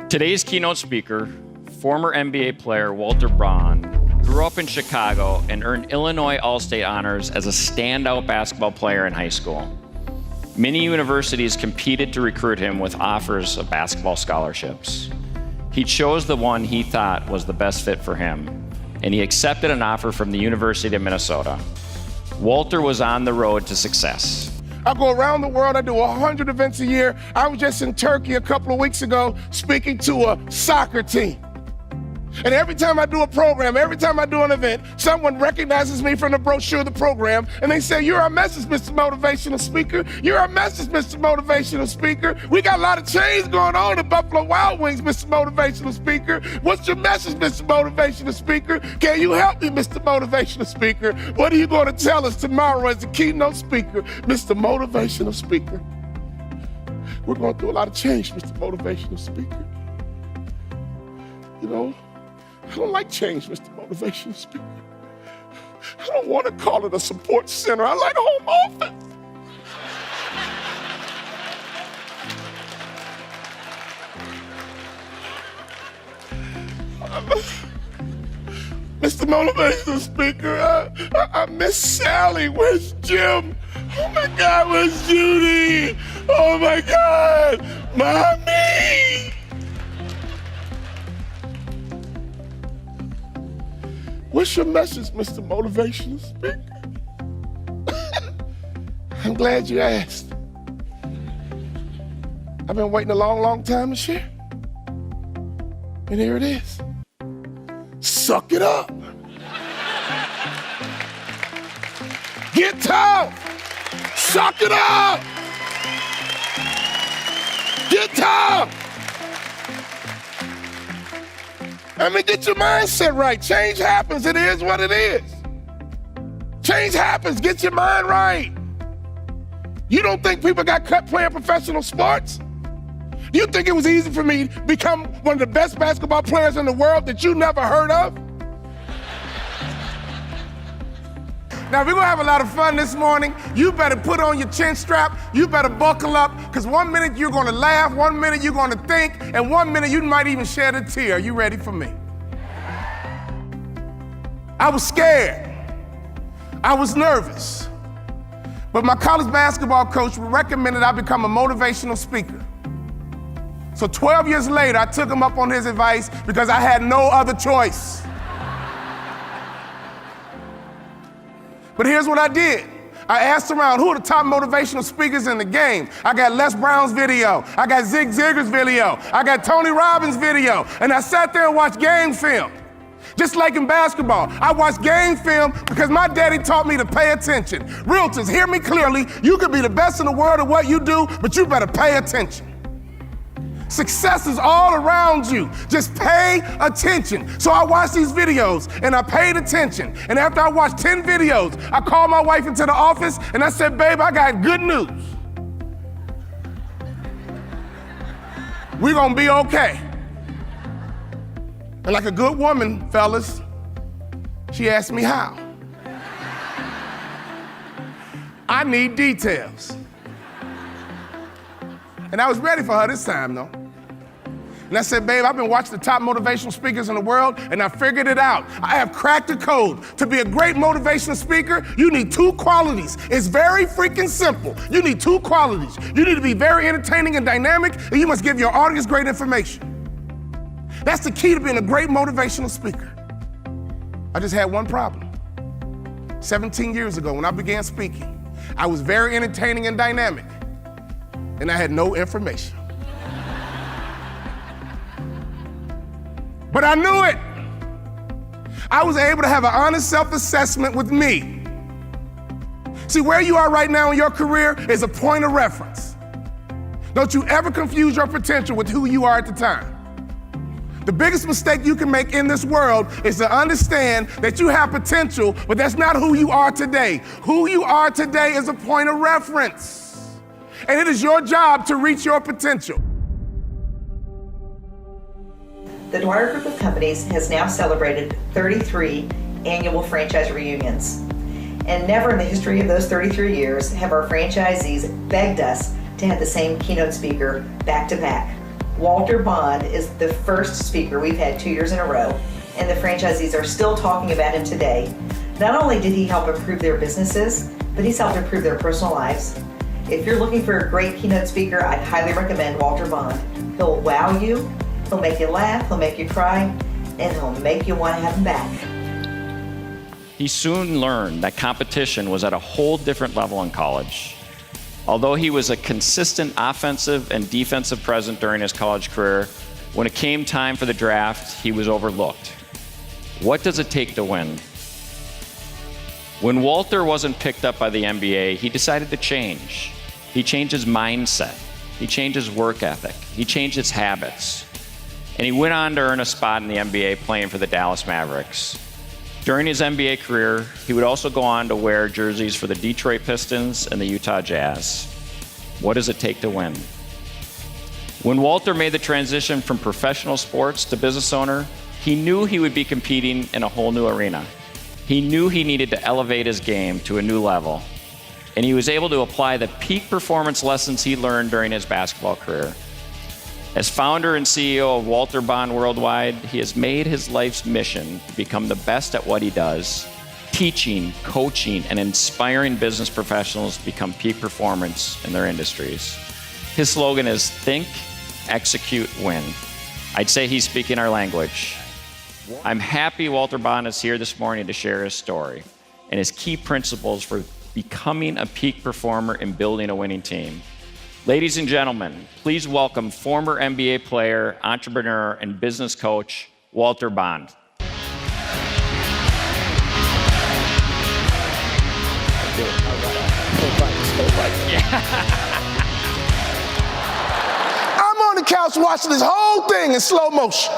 Today's keynote speaker, former NBA player Walter Braun, grew up in Chicago and earned Illinois All-State honors as a standout basketball player in high school. Many universities competed to recruit him with offers of basketball scholarships. He chose the one he thought was the best fit for him, and he accepted an offer from the University of Minnesota. Walter was on the road to success. I go around the world, I do 100 events a year. I was just in Turkey a couple of weeks ago speaking to a soccer team. And every time I do a program, every time I do an event, someone recognizes me from the brochure of the program, and they say, "You're our message, Mr. Motivational Speaker. You're our message, Mr. Motivational Speaker. We got a lot of change going on at Buffalo Wild Wings, Mr. Motivational Speaker. What's your message, Mr. Motivational Speaker? Can you help me, Mr. Motivational Speaker? What are you going to tell us tomorrow as the keynote speaker, Mr. Motivational Speaker? We're going through a lot of change, Mr. Motivational Speaker. You know, I don't like change, Mr. Motivational Speaker. I don't want to call it a support center. I like a home office. Mr. Motivational Speaker, I miss Sally. Where's Jim? Oh my God, where's Judy? Oh my God, Mommy! What's your message, Mr. Motivational Speaker? I'm glad you asked. I've been waiting a long, long time to share. And here it is. Suck it up. Get tough. Suck it up. Get tough. I mean, get your mindset right. Change happens. It is what it is. Change happens. Get your mind right. You don't think people got cut playing professional sports? You think it was easy for me to become one of the best basketball players in the world that you never heard of? Now, we're gonna have a lot of fun this morning. You better put on your chin strap. You better buckle up, because 1 minute you're gonna laugh, 1 minute you're gonna think, and 1 minute you might even shed a tear. Are you ready for me? I was scared. I was nervous. But my college basketball coach recommended I become a motivational speaker. So 12 years later, I took him up on his advice because I had no other choice. But here's what I did. I asked around, who are the top motivational speakers in the game? I got Les Brown's video. I got Zig Ziglar's video. I got Tony Robbins' video. And I sat there and watched game film. Just like in basketball, I watched game film because my daddy taught me to pay attention. Realtors, hear me clearly. You could be the best in the world at what you do, but you better pay attention. Success is all around you. Just pay attention. So I watched these videos and I paid attention. And after I watched 10 videos, I called my wife into the office and I said, "Babe, I got good news. We're gonna be okay." And like a good woman, fellas, she asked me how. I need details. And I was ready for her this time, though. And I said, "Babe, I've been watching the top motivational speakers in the world, and I figured it out. I have cracked the code. To be a great motivational speaker, you need 2 qualities. It's very freaking simple. You need 2 qualities. You need to be very entertaining and dynamic, and you must give your audience great information. That's the key to being a great motivational speaker." I just had one problem. 17 years ago, when I began speaking, I was very entertaining and dynamic, and I had no information. But I knew it. I was able to have an honest self-assessment with me. See, where you are right now in your career is a point of reference. Don't you ever confuse your potential with who you are at the time. The biggest mistake you can make in this world is to understand that you have potential, but that's not who you are today. Who you are today is a point of reference. And it is your job to reach your potential. The Dwyer Group of Companies has now celebrated 33 annual franchise reunions. And never in the history of those 33 years have our franchisees begged us to have the same keynote speaker back to back. Walter Bond is the first speaker we've had 2 years in a row, and the franchisees are still talking about him today. Not only did he help improve their businesses, but he's helped improve their personal lives. If you're looking for a great keynote speaker, I'd highly recommend Walter Bond. He'll wow you, he'll make you laugh, he'll make you cry, and he'll make you want to have him back. He soon learned that competition was at a whole different level in college. Although he was a consistent offensive and defensive presence during his college career, when it came time for the draft, he was overlooked. What does it take to win? When Walter wasn't picked up by the NBA, he decided to change. He changed his mindset. He changed his work ethic. He changed his habits. And he went on to earn a spot in the NBA playing for the Dallas Mavericks. During his NBA career, he would also go on to wear jerseys for the Detroit Pistons and the Utah Jazz. What does it take to win? When Walter made the transition from professional sports to business owner, he knew he would be competing in a whole new arena. He knew he needed to elevate his game to a new level, and he was able to apply the peak performance lessons he learned during his basketball career. As founder and CEO of Walter Bond Worldwide, he has made his life's mission to become the best at what he does, teaching, coaching, and inspiring business professionals to become peak performance in their industries. His slogan is think, execute, win. I'd say he's speaking our language. I'm happy Walter Bond is here this morning to share his story and his key principles for becoming a peak performer and building a winning team. Ladies and gentlemen, please welcome former NBA player, entrepreneur, and business coach, Walter Bond. I'm on the couch watching this whole thing in slow motion.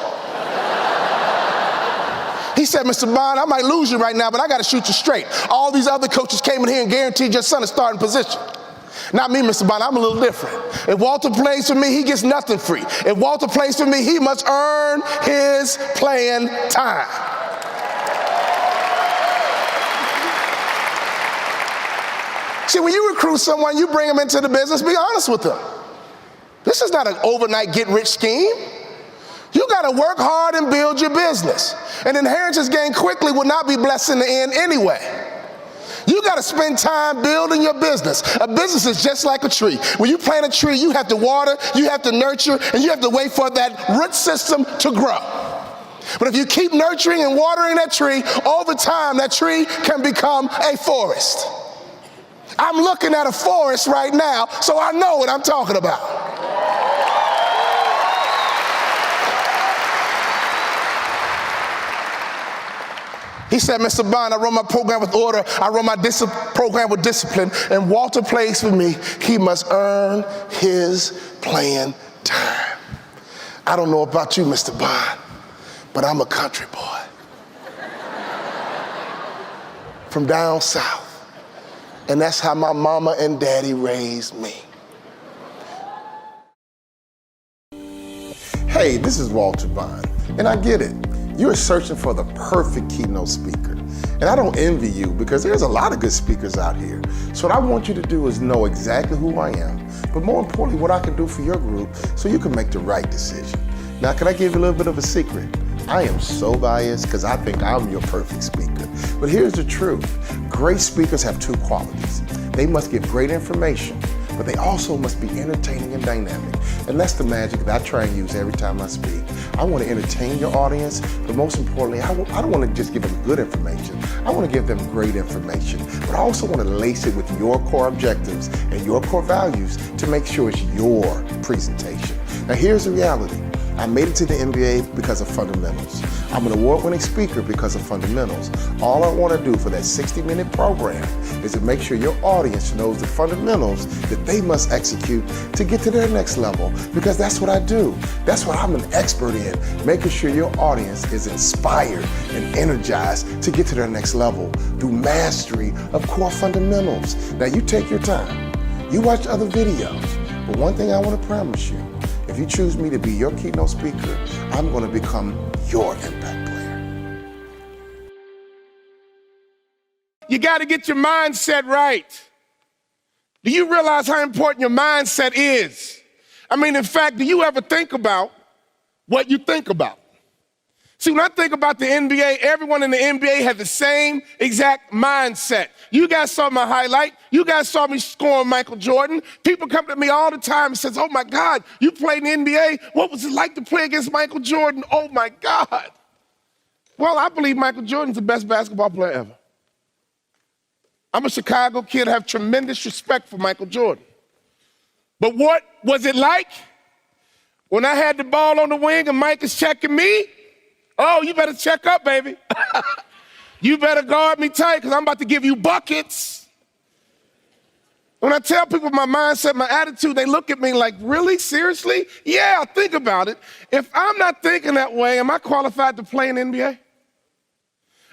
He said, Mr. Bond, I might lose you right now, but I got to shoot you straight. All these other coaches came in here and guaranteed your son a starting position. Not me, Mr. Bond, I'm a little different. If Walter plays for me, he gets nothing free. If Walter plays for me, he must earn his playing time. See, when you recruit someone, you bring them into the business, be honest with them. This is not an overnight get-rich scheme. You got to work hard and build your business. An inheritance gained quickly will not be blessed in the end anyway. You got to spend time building your business. A business is just like a tree. When you plant a tree, you have to water, you have to nurture, and you have to wait for that root system to grow. But if you keep nurturing and watering that tree, over time, that tree can become a forest. I'm looking at a forest right now, so I know what I'm talking about. He said, Mr. Bond, I run my program with order. I run my program with discipline. And Walter plays for me. He must earn his playing time. I don't know about you, Mr. Bond, but I'm a country boy from down south. And that's how my mama and daddy raised me. Hey, this is Walter Bond, and I get it. You're searching for the perfect keynote speaker. And I don't envy you because there's a lot of good speakers out here. So what I want you to do is know exactly who I am, but more importantly, what I can do for your group so you can make the right decision. Now, can I give you a little bit of a secret? I am so biased because I think I'm your perfect speaker. But here's the truth. Great speakers have two qualities. They must give great information, but they also must be entertaining and dynamic. And that's the magic that I try and use every time I speak. I want to entertain your audience, but most importantly, I don't want to just give them good information. I want to give them great information, but I also want to lace it with your core objectives and your core values to make sure it's your presentation. Now here's the reality. I made it to the NBA because of fundamentals. I'm an award-winning speaker because of fundamentals. All I want to do for that 60-minute program is to make sure your audience knows the fundamentals that they must execute to get to their next level, because that's what I do. That's what I'm an expert in, making sure your audience is inspired and energized to get to their next level through mastery of core fundamentals. Now you take your time, you watch other videos, but one thing I want to promise you, if you choose me to be your keynote speaker, I'm going to become your impact player. You got to get your mindset right. Do you realize how important your mindset is? I mean, in fact, do you ever think about what you think about? See, when I think about the NBA, everyone in the NBA has the same exact mindset. You guys saw my highlight. You guys saw me scoring Michael Jordan. People come to me all the time and says, oh my God, you played in the NBA? What was it like to play against Michael Jordan? Oh my God. Well, I believe Michael Jordan's the best basketball player ever. I'm a Chicago kid, I have tremendous respect for Michael Jordan. But what was it like when I had the ball on the wing and Mike is checking me? Oh, you better check up, baby. You better guard me tight because I'm about to give you buckets. When I tell people my mindset, my attitude, they look at me like, really? Seriously? Yeah, think about it. If I'm not thinking that way, am I qualified to play in the NBA?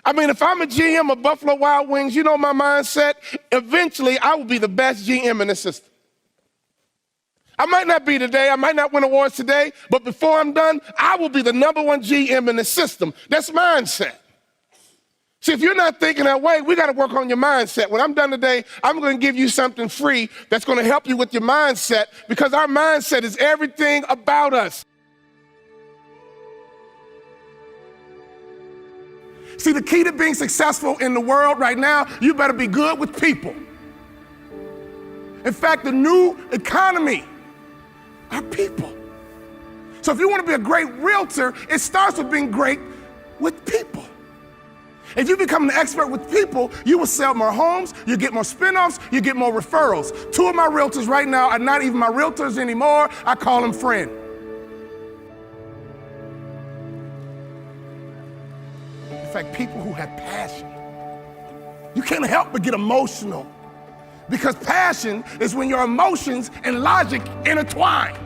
I mean, if I'm a GM of Buffalo Wild Wings, you know my mindset, eventually I will be the best GM in the system. I might not be today, I might not win awards today, but before I'm done, I will be the #1 GM in the system. That's mindset. See, if you're not thinking that way, we got to work on your mindset. When I'm done today, I'm going to give you something free that's going to help you with your mindset because our mindset is everything about us. See, the key to being successful in the world right now, you better be good with people. In fact, the new economy are people. So if you want to be a great realtor, it starts with being great with people. If you become an expert with people, you will sell more homes, you get more spinoffs, you get more referrals. 2 of my realtors right now are not even my realtors anymore. I call them friend. In fact, people who have passion, you can't help but get emotional. Because passion is when your emotions and logic intertwine.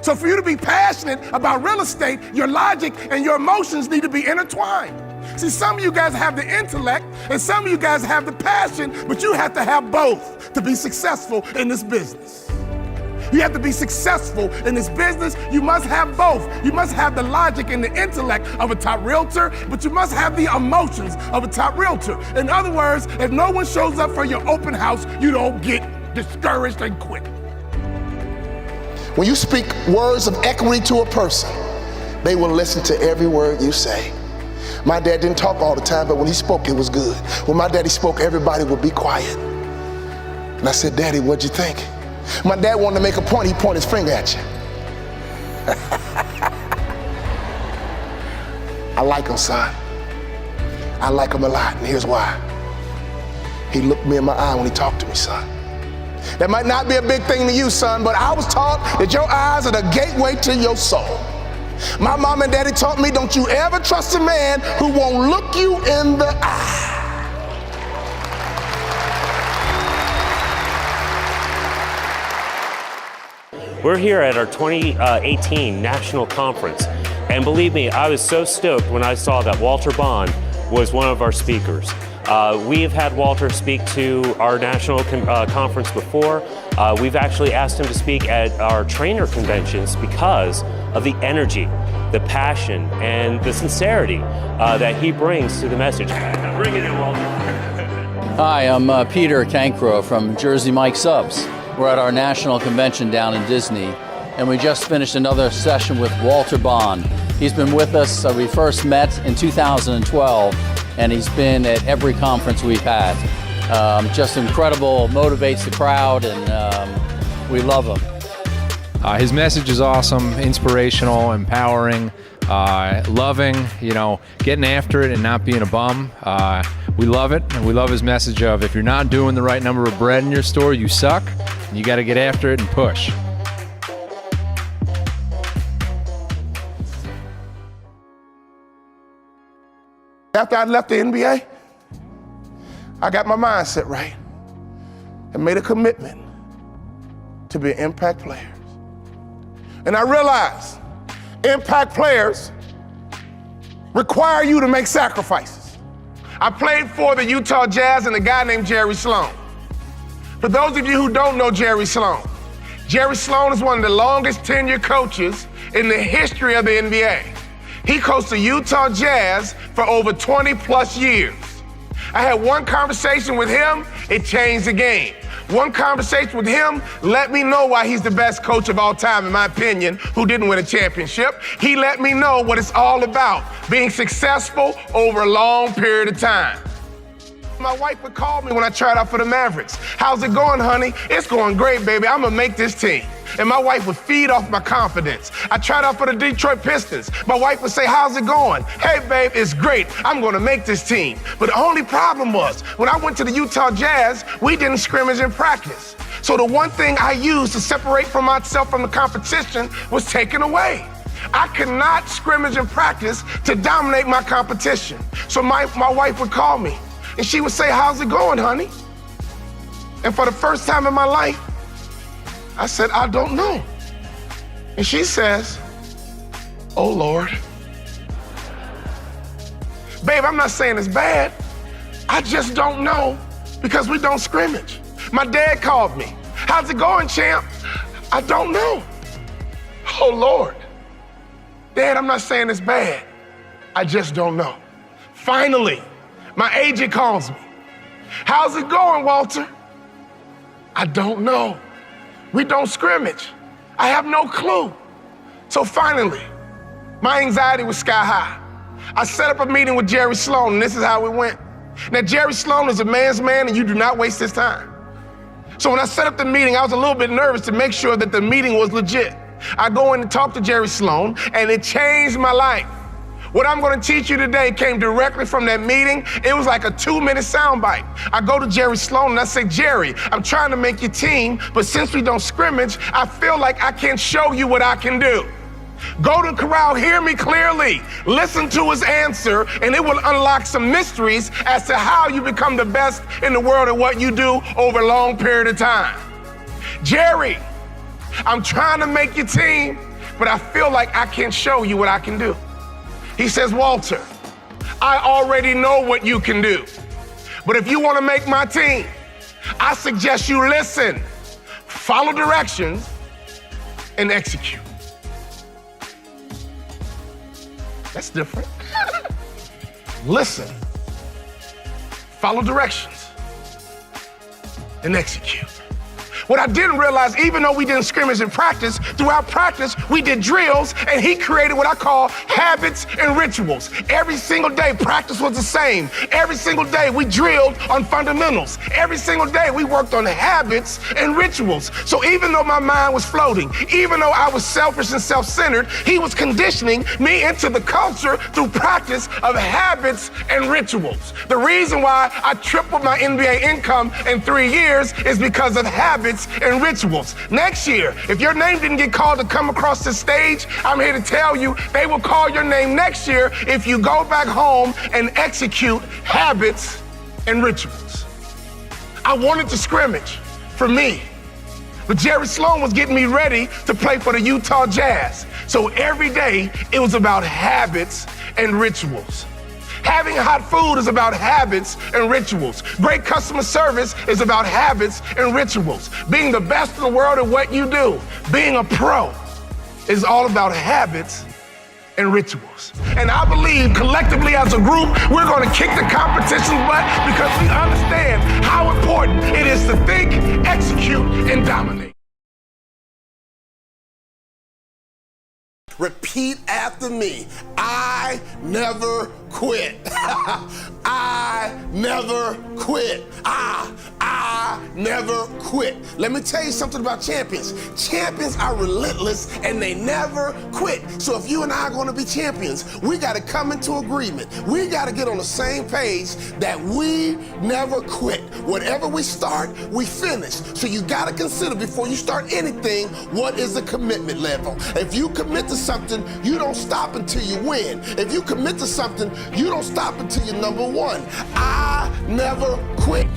So for you to be passionate about real estate, your logic and your emotions need to be intertwined. See, some of you guys have the intellect and some of you guys have the passion, but you have to have both to be successful in this business. You have to be successful in this business. You must have both. You must have the logic and the intellect of a top realtor, but you must have the emotions of a top realtor. In other words, if no one shows up for your open house, you don't get discouraged and quit. When you speak words of equity to a person, they will listen to every word you say. My dad didn't talk all the time, but when he spoke, it was good. When my daddy spoke, everybody would be quiet. And I said, Daddy, what'd you think? My dad wanted to make a point, he pointed his finger at you. I like him, son. I like him a lot, and here's why. He looked me in my eye when he talked to me, son. That might not be a big thing to you, son, but I was taught that your eyes are the gateway to your soul. My mom and daddy taught me, don't you ever trust a man who won't look you in the eye. We're here at our 2018 National Conference, and believe me, I was so stoked when I saw that Walter Bond was one of our speakers. We have had Walter speak to our national conference before. We've actually asked him to speak at our trainer conventions because of the energy, the passion, and the sincerity that he brings to the message. Bring it in, Walter. Hi, I'm Peter Cancro from Jersey Mike Subs. We're at our national convention down in Disney, and we just finished another session with Walter Bond. He's been with us, we first met in 2012, and he's been at every conference we've had. Just incredible, motivates the crowd, and we love him. His message is awesome, inspirational, empowering, loving, getting after it and not being a bum. We love it, and we love his message of if you're not doing the right number of bread in your store, you suck, and you got to get after it and push. After I left the NBA, I got my mindset right and made a commitment to be an impact player. And I realized impact players require you to make sacrifices. I played for the Utah Jazz and a guy named Jerry Sloan. For those of you who don't know Jerry Sloan is one of the longest tenured coaches in the history of the NBA. He coached the Utah Jazz for over 20 plus years. I had one conversation with him, it changed the game. One conversation with him let me know why he's the best coach of all time, in my opinion, who didn't win a championship. He let me know what it's all about, being successful over a long period of time. My wife would call me when I tried out for the Mavericks. How's it going, honey? It's going great, baby. I'm gonna make this team. And my wife would feed off my confidence. I tried out for the Detroit Pistons. My wife would say, how's it going? Hey, babe, it's great. I'm gonna make this team. But the only problem was, when I went to the Utah Jazz, we didn't scrimmage in practice. So the one thing I used to separate from myself from the competition was taken away. I could not scrimmage in practice to dominate my competition. So my wife would call me. And she would say, how's it going, honey? And for the first time in my life, I said, I don't know. And she says, oh, Lord. Babe, I'm not saying it's bad. I just don't know because we don't scrimmage. My dad called me. How's it going, champ? I don't know. Oh, Lord. Dad, I'm not saying it's bad. I just don't know. Finally, my agent calls me. How's it going, Walter? I don't know. We don't scrimmage. I have no clue. So finally, my anxiety was sky high. I set up a meeting with Jerry Sloan, and this is how it went. Now, Jerry Sloan is a man's man, and you do not waste his time. So when I set up the meeting, I was a little bit nervous to make sure that the meeting was legit. I go in and talk to Jerry Sloan, and it changed my life. What I'm gonna teach you today came directly from that meeting. It was like a 2-minute soundbite. I go to Jerry Sloan and I say, Jerry, I'm trying to make your team, but since we don't scrimmage, I feel like I can't show you what I can do. Go to Corral, hear me clearly. Listen to his answer, and it will unlock some mysteries as to how you become the best in the world at what you do over a long period of time. Jerry, I'm trying to make your team, but I feel like I can't show you what I can do. He says, Walter, I already know what you can do. But if you want to make my team, I suggest you listen, follow directions, and execute. That's different. Listen, follow directions, and execute. What I didn't realize, even though we didn't scrimmage in practice, throughout practice, we did drills, and he created what I call habits and rituals. Every single day, practice was the same. Every single day, we drilled on fundamentals. Every single day, we worked on habits and rituals. So even though my mind was floating, even though I was selfish and self-centered, he was conditioning me into the culture through practice of habits and rituals. The reason why I tripled my NBA income in 3 years is because of habits and rituals. Next year, if your name didn't get called to come across the stage, I'm here to tell you they will call your name next year if you go back home and execute habits and rituals. I wanted to scrimmage for me, but Jerry Sloan was getting me ready to play for the Utah Jazz. So every day, it was about habits and rituals. Having hot food is about habits and rituals. Great customer service is about habits and rituals. Being the best in the world at what you do, being a pro, is all about habits and rituals. And I believe collectively as a group, we're gonna kick the competition's butt because we understand how important it is to think, execute, and dominate. Repeat after me. I never quit. I never quit. I never quit. Let me tell you something about champions. Champions are relentless and they never quit. So if you and I are going to be champions, we got to come into agreement. We got to get on the same page that we never quit. Whatever we start, we finish. So you got to consider before you start anything, what is the commitment level? If you commit to something, you don't stop until you win. If you commit to something, you don't stop until you're number one. I never quit.